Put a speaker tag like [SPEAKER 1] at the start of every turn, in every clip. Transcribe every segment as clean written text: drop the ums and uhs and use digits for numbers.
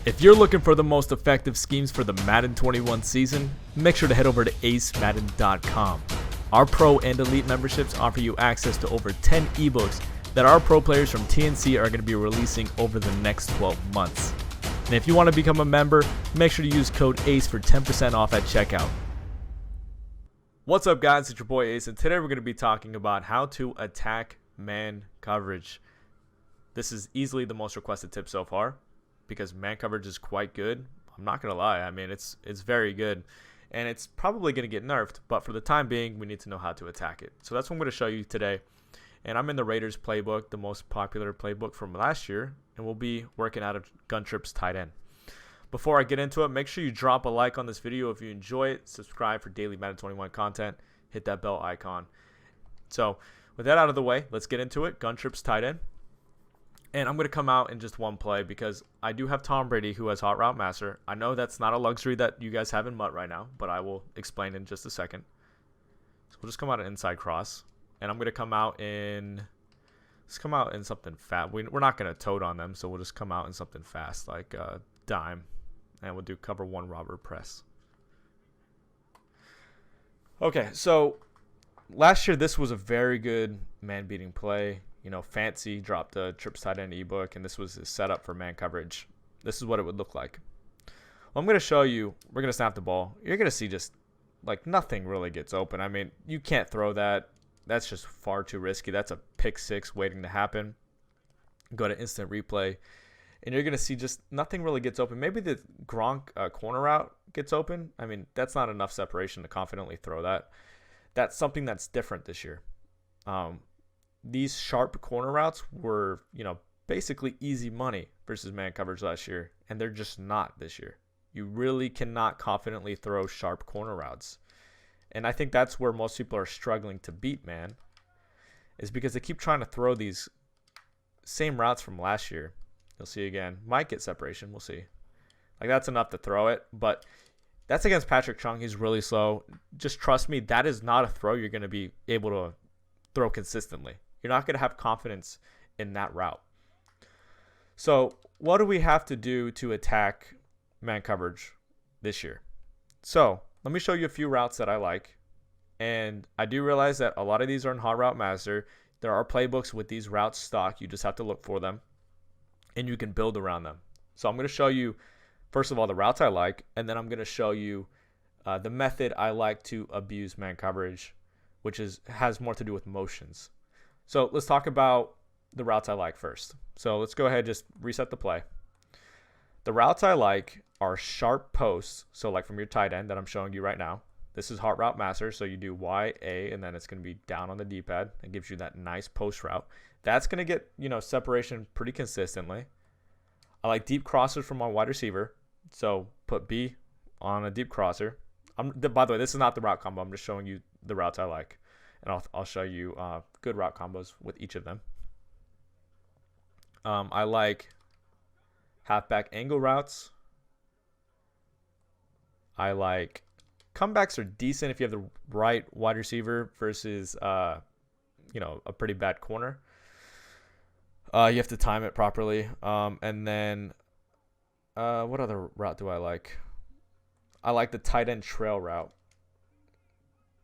[SPEAKER 1] If you're looking for the most effective schemes for the Madden 21 season, make sure to head over to acemadden.com. Our Pro and Elite memberships offer you access to over 10 ebooks that our pro players from TNC are going to be releasing over the next 12 months. And if you want to become a member, make sure to use code ACE for 10% off at checkout. What's up, guys? It's your boy Ace, and today we're going to be talking about how to attack man coverage. This is easily the most requested tip so far because man coverage is quite good. I'm not going to lie. I mean, it's very good, and it's probably going to get nerfed, but for the time being, we need to know how to attack it. So that's what I'm going to show you today. And I'm in the Raiders playbook, the most popular playbook from last year, and we'll be working out of Guntrip's tight end. Before I get into it, make sure you drop a like on this video if you enjoy it, subscribe for daily Madden 21 content, hit that bell icon. So with that out of the way, let's get into it. Guntrip's tight end. And I'm going to come out in just one play because I do have Tom Brady who has Hot Route Master. I know that's not a luxury that you guys have in MUT right now, but I will explain in just a second. So we'll just come out an inside cross. And I'm going to come out in, let's come out in something fast. We're not going to toad on them, so we'll just come out in something fast like dime. And we'll do cover one robber press. Okay, so last year this was a very good man-beating play. You know, Fancy dropped a trips tight end ebook, and this was his setup for man coverage. This is what it would look like. Well, I'm going to show you, we're going to snap the ball. You're going to see just, like, nothing really gets open. I mean, you can't throw that. That's just far too risky. That's a pick six waiting to happen. Go to instant replay, and you're going to see just nothing really gets open. Maybe the Gronk corner route gets open. I mean, that's not enough separation to confidently throw that. That's something that's different this year. These sharp corner routes were, you know, basically easy money versus man coverage last year, and they're just not this year. You really cannot confidently throw sharp corner routes. And I think that's where most people are struggling to beat man, is because they keep trying to throw these same routes from last year. You'll see again. Might get separation. We'll see. Like, that's enough to throw it, but that's against Patrick Chung. He's really slow. Just trust me, that is not a throw you're going to be able to throw consistently. You're not going to have confidence in that route. So what do we have to do to attack man coverage this year? So let me show you a few routes that I like. And I do realize that a lot of these are in Hot Route Master. There are playbooks with these routes stock. You just have to look for them, and you can build around them. So I'm going to show you, first of all, the routes I like, and then I'm going to show you the method I like to abuse man coverage, which has more to do with motions. So let's talk about the routes I like first. So let's go ahead and just reset the play. The routes I like are sharp posts. So like from your tight end that I'm showing you right now. This is Hot Route Master. So you do YA, and then it's going to be down on the D-pad. It gives you that nice post route. That's going to get, you know, separation pretty consistently. I like deep crossers from my wide receiver. So put B on a deep crosser. By the way, this is not the route combo. I'm just showing you the routes I like. And I'll show you good route combos with each of them. I like halfback angle routes. I like comebacks are decent if you have the right wide receiver versus, you know, a pretty bad corner. You have to time it properly. And then what other route do I like? I like the tight end trail route.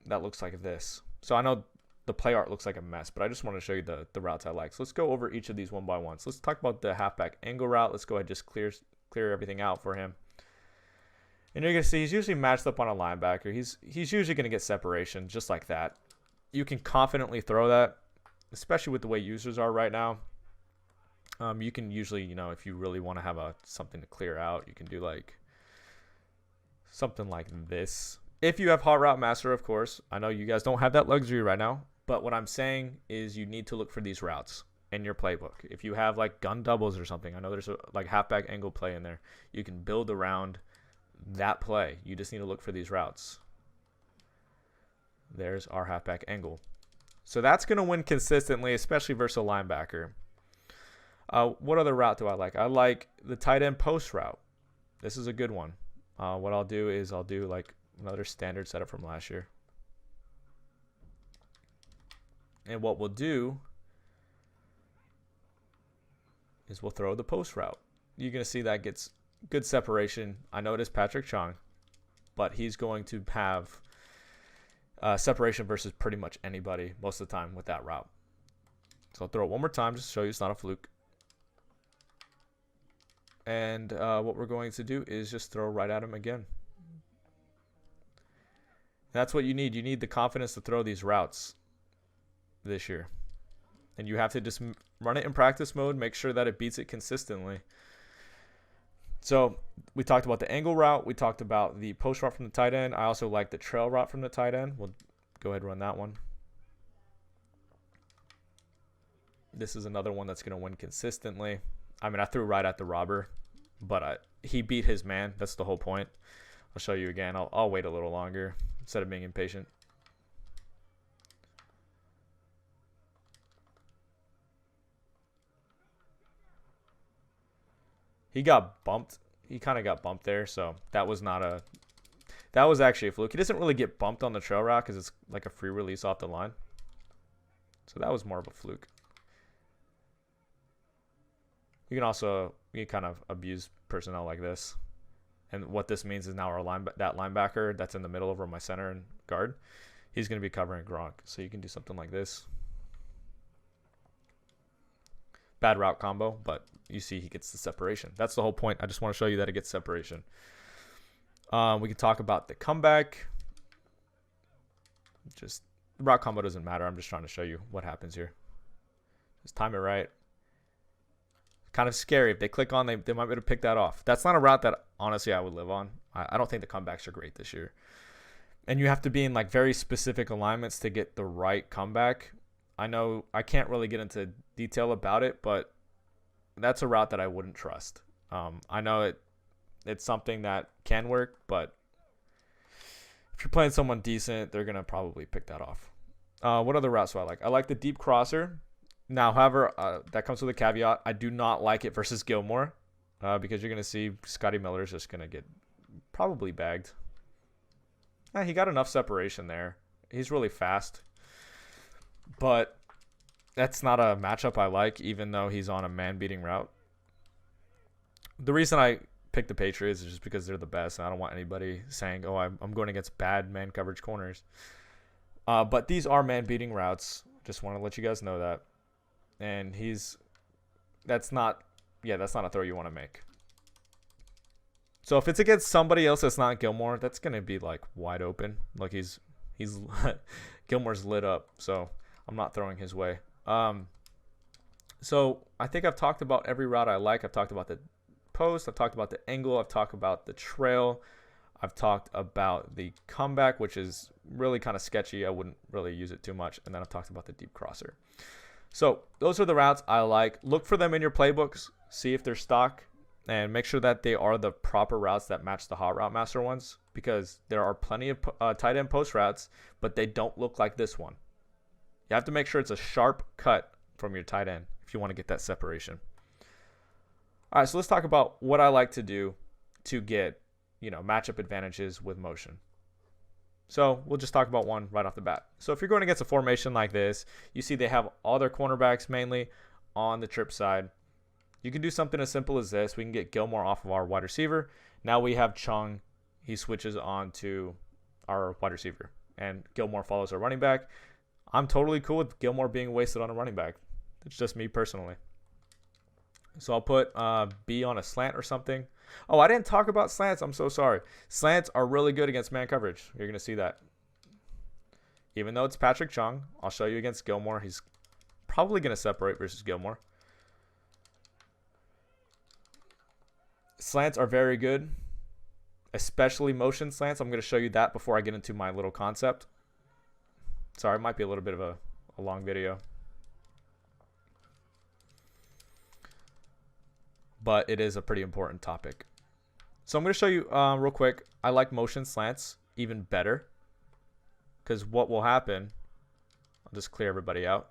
[SPEAKER 1] That looks like this. So I know the play art looks like a mess, but I just want to show you the routes I like. So let's go over each of these one by one. So let's talk about the halfback angle route. Let's go ahead and just clear everything out for him. And you're going to see he's usually matched up on a linebacker. He's usually going to get separation just like that. You can confidently throw that, especially with the way users are right now. You can usually, you know, if you really want to have something to clear out, you can do like something like this. If you have Hot Route Master, of course. I know you guys don't have that luxury right now, but what I'm saying is you need to look for these routes in your playbook. If you have like gun doubles or something, I know there's a like halfback angle play in there. You can build around that play. You just need to look for these routes. There's our halfback angle. So that's going to win consistently, especially versus a linebacker. What other route do I like? I like the tight end post route. This is a good one. What I'll do is I'll do like another standard setup from last year. And what we'll do is we'll throw the post route. You're going to see that gets good separation. I know it is Patrick Chung, but he's going to have separation versus pretty much anybody most of the time with that route. So I'll throw it one more time just to show you it's not a fluke. And what we're going to do is just throw right at him again. That's what you need. You need the confidence to throw these routes this year. And you have to just run it in practice mode, make sure that it beats it consistently. So we talked about the angle route. We talked about the post route from the tight end. I also like the trail route from the tight end. We'll go ahead and run that one. This is another one that's going to win consistently. I mean, I threw right at the robber, but he beat his man. That's the whole point. I'll show you again. I'll wait a little longer instead of being impatient. He got bumped. He kind of got bumped there, so that was actually a fluke. He doesn't really get bumped on the trail route because it's like a free release off the line. So that was more of a fluke. You can kind of abuse personnel like this. And what this means is now that linebacker that's in the middle over my center and guard, he's going to be covering Gronk. So you can do something like this. Bad route combo, but you see he gets the separation. That's the whole point. I just want to show you that it gets separation. We can talk about the comeback. Just the route combo doesn't matter. I'm just trying to show you what happens here. Just time it right. Kind of scary. If they click on, they might be able to pick that off. That's not a route that, honestly, I would live on. I don't think the comebacks are great this year. And you have to be in like very specific alignments to get the right comeback. I know I can't really get into detail about it, but that's a route that I wouldn't trust. I know it's something that can work, but if you're playing someone decent, they're going to probably pick that off. What other routes do I like? I like the deep crosser. Now, however, that comes with a caveat. I do not like it versus Gilmore because you're going to see Scotty Miller is just going to get probably bagged. He got enough separation there. He's really fast. But that's not a matchup I like, even though he's on a man-beating route. The reason I picked the Patriots is just because they're the best, and I don't want anybody saying, oh, I'm going against bad man coverage corners. But these are man-beating routes. Just want to let you guys know that. And that's not a throw you want to make. So if it's against somebody else that's not Gilmore, that's going to be like wide open. Like he's Gilmore's lit up, so I'm not throwing his way. So I think I've talked about every route I like. I've talked about the post. I've talked about the angle. I've talked about the trail. I've talked about the comeback, which is really kind of sketchy. I wouldn't really use it too much. And then I've talked about the deep crosser. So those are the routes I like. Look for them in your playbooks. See if they're stock. And make sure that they are the proper routes that match the Hot Route Master ones. Because there are plenty of tight end post routes, but they don't look like this one. You have to make sure it's a sharp cut from your tight end if you want to get that separation. All right, so let's talk about what I like to do to get, matchup advantages with motion. So we'll just talk about one right off the bat. So if you're going against a formation like this, you see they have all their cornerbacks mainly on the trip side. You can do something as simple as this. We can get Gilmore off of our wide receiver. Now we have Chung. He switches on to our wide receiver. And Gilmore follows our running back. I'm totally cool with Gilmore being wasted on a running back. It's just me personally. So I'll put B on a slant or something. Oh, I didn't talk about slants. I'm so sorry. Slants are really good against man coverage. You're going to see that. Even though it's Patrick Chung, I'll show you against Gilmore. He's probably going to separate versus Gilmore. Slants are very good, especially motion slants. I'm going to show you that before I get into my little concept. Sorry, it might be a little bit of a long video. But it is a pretty important topic. So I'm going to show you real quick. I like motion slants even better. Because what will happen, I'll just clear everybody out.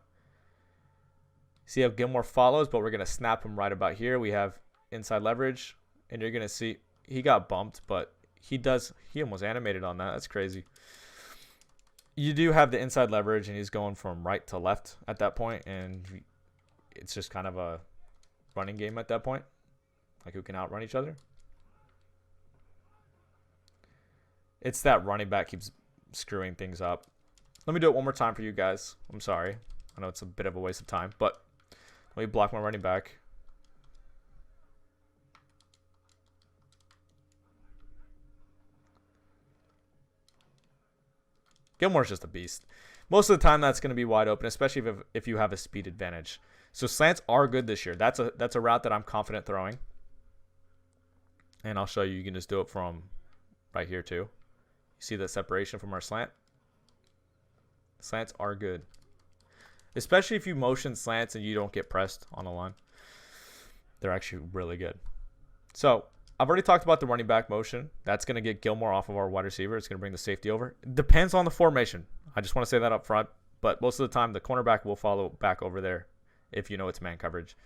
[SPEAKER 1] See how Gilmore follows, but we're going to snap him right about here. We have inside leverage. And you're going to see he got bumped, but he almost animated on that. That's crazy. You do have the inside leverage, and he's going from right to left at that point, and it's just kind of a running game at that point, like who can outrun each other. It's that running back keeps screwing things up. Let me do it one more time for you guys. I'm sorry. I know it's a bit of a waste of time, but let me block my running back. Gilmore's just a beast. Most of the time, that's going to be wide open, especially if you have a speed advantage. So slants are good this year. That's a route that I'm confident throwing. And I'll show you. You can just do it from right here too. You see that separation from our slant? Slants are good. Especially if you motion slants and you don't get pressed on the line. They're actually really good. So I've already talked about the running back motion. That's going to get Gilmore off of our wide receiver. It's going to bring the safety over. Depends on the formation. I just want to say that up front. But most of the time, the cornerback will follow back over there if you know it's man coverage.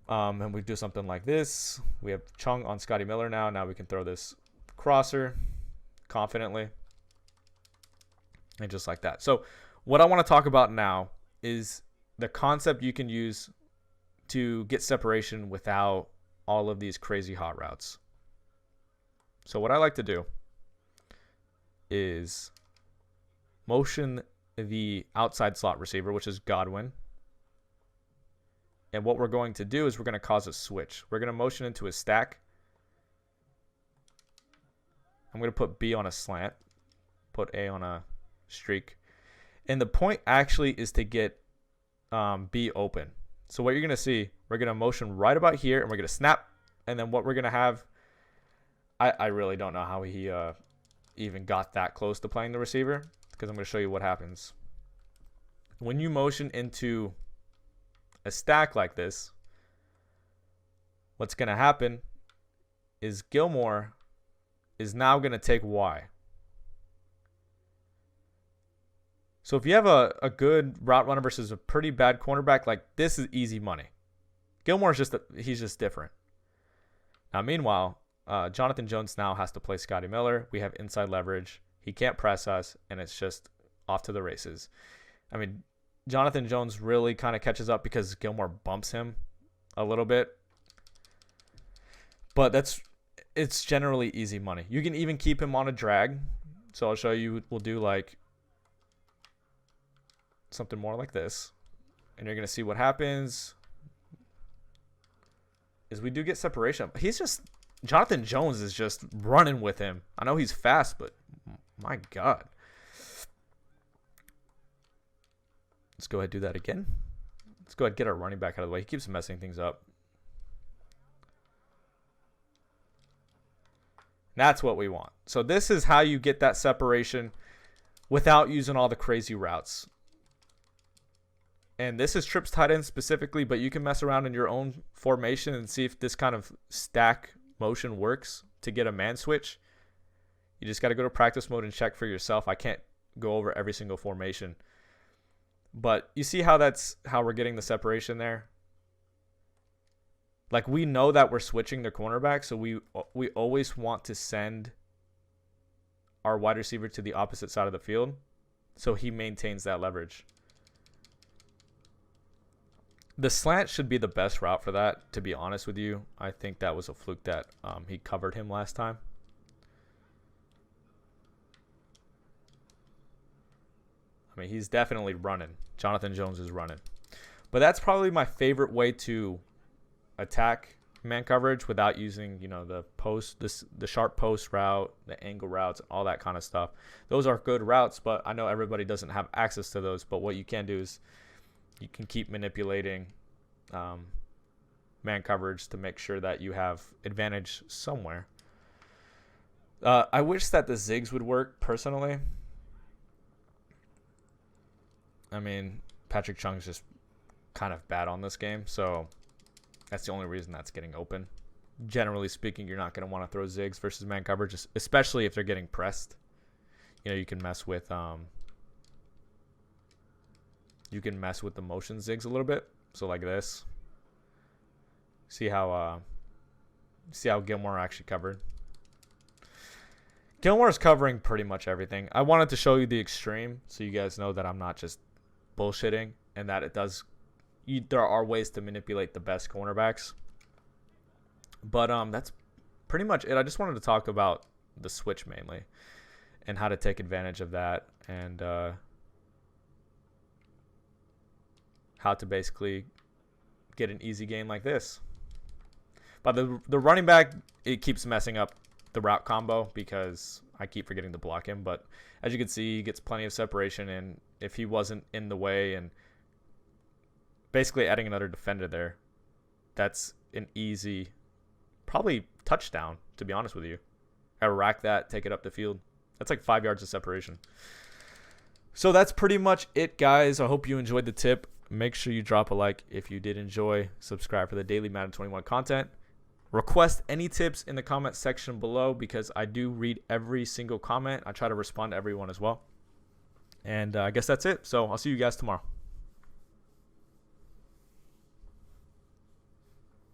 [SPEAKER 1] And we do something like this. We have Chung on Scotty Miller now. Now we can throw this crosser confidently. And just like that. So what I want to talk about now is the concept you can use to get separation without all of these crazy hot routes. So what I like to do is motion the outside slot receiver, which is Godwin. And what we're going to do is we're going to cause a switch. We're going to motion into a stack. I'm going to put B on a slant, put A on a streak. And the point actually is to get B open. So what you're going to see, we're going to motion right about here, and we're going to snap. And then what we're going to have, I really don't know how he even got that close to playing the receiver, because I'm going to show you what happens. When you motion into a stack like this, what's going to happen is Gilmore is now going to take Y. So if you have a good route runner versus a pretty bad cornerback, like this is easy money. Gilmore's he's just different. Now, meanwhile, Jonathan Jones now has to play Scotty Miller. We have inside leverage. He can't press us, and it's just off to the races. I mean, Jonathan Jones really kind of catches up because Gilmore bumps him a little bit. But it's generally easy money. You can even keep him on a drag. So I'll show you. We'll do like something more like this. And you're going to see what happens is we do get separation. Jonathan Jones is just running with him. I know he's fast, but my God. Let's go ahead and do that again. Let's go ahead and get our running back out of the way. He keeps messing things up. That's what we want. So this is how you get that separation without using all the crazy routes. And this is trips tight end specifically, but you can mess around in your own formation and see if this kind of stack motion works to get a man switch. You just got to go to practice mode and check for yourself. I can't go over every single formation. But you see how that's how we're getting the separation there? Like we know that we're switching the cornerback, so we always want to send our wide receiver to the opposite side of the field so he maintains that leverage. The slant should be the best route for that, to be honest with you. I think that was a fluke that he covered him last time. I mean, he's definitely running. Jonathan Jones is running. But that's probably my favorite way to attack man coverage without using, the sharp post route, the angle routes, all that kind of stuff. Those are good routes, but I know everybody doesn't have access to those. But what you can do is you can keep manipulating man coverage to make sure that you have advantage somewhere. I wish that the zigs would work personally. I mean, Patrick Chung's just kind of bad on this game, so that's the only reason that's getting open. Generally speaking, you're not going to want to throw zigs versus man coverage, especially if they're getting pressed. You can mess with the motion zigs a little bit. So like this. See how Gilmore actually covered. Gilmore's covering pretty much everything. I wanted to show you the extreme so you guys know that I'm not just bullshitting and that there are ways to manipulate the best cornerbacks. But that's pretty much it. I just wanted to talk about the switch mainly, and how to take advantage of that, and how to basically get an easy game like this. But the running back, it keeps messing up the route combo because I keep forgetting to block him. But as you can see, he gets plenty of separation, and if he wasn't in the way and basically adding another defender there, that's an easy, probably touchdown, to be honest with you. I rack that, take it up the field. That's like 5 yards of separation. So that's pretty much it, guys. I hope you enjoyed the tip. Make sure you drop a like if you did enjoy. Subscribe for the daily Madden 21 content. Request any tips in the comment section below because I do read every single comment. I try to respond to everyone as well. And I guess that's it. So I'll see you guys tomorrow.